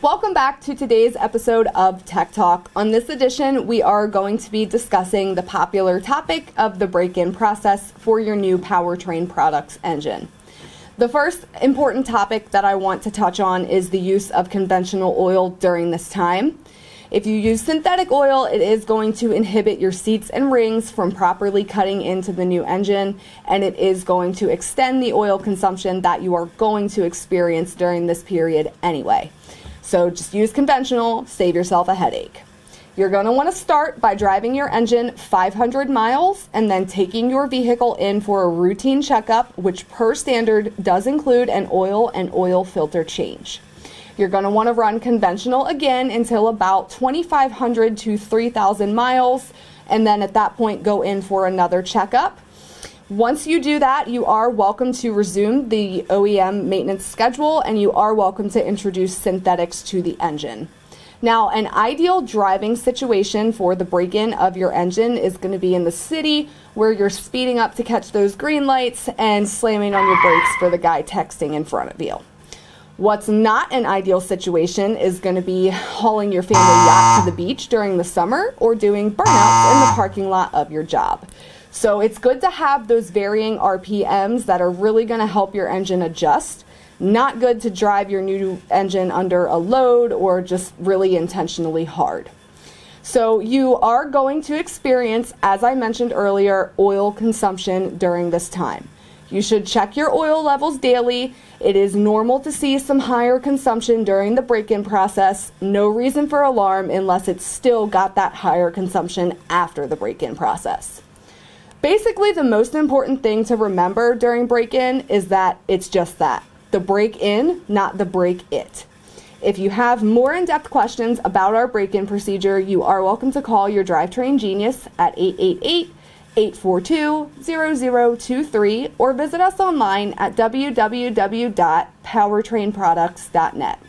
Welcome back to today's episode of Tech Talk. On this edition, we are going to be discussing the popular topic of the break-in process for your new powertrain products engine. The first important topic that I want to touch on is the use of conventional oil during this time. If you use synthetic oil, it is going to inhibit your seats and rings from properly cutting into the new engine, and it is going to extend the oil consumption that you are going to experience during this period anyway. So just use conventional, save yourself a headache. You're going to want to start by driving your engine 500 miles and then taking your vehicle in for a routine checkup, which per standard does include an oil and oil filter change. You're going to want to run conventional again until about 2,500 to 3,000 miles, and then at that point go in for another checkup. Once you do that, you are welcome to resume the OEM maintenance schedule, and you are welcome to introduce synthetics to the engine. Now, an ideal driving situation for the break-in of your engine is going to be in the city where you're speeding up to catch those green lights and slamming on your brakes for the guy texting in front of you. What's not an ideal situation is going to be hauling your family yacht to the beach during the summer or doing burnouts in the parking lot of your job. So it's good to have those varying RPMs that are really going to help your engine adjust. Not good to drive your new engine under a load or just really intentionally hard. So you are going to experience, as I mentioned earlier, oil consumption during this time. You should check your oil levels daily. It is normal to see some higher consumption during the break-in process. No reason for alarm unless it's still got that higher consumption after the break-in process. Basically, the most important thing to remember during break-in is that it's just that. The break-in, not the break-it. If you have more in-depth questions about our break-in procedure, you are welcome to call your drivetrain genius at 888-842-0023 or visit us online at www.powertrainproducts.net.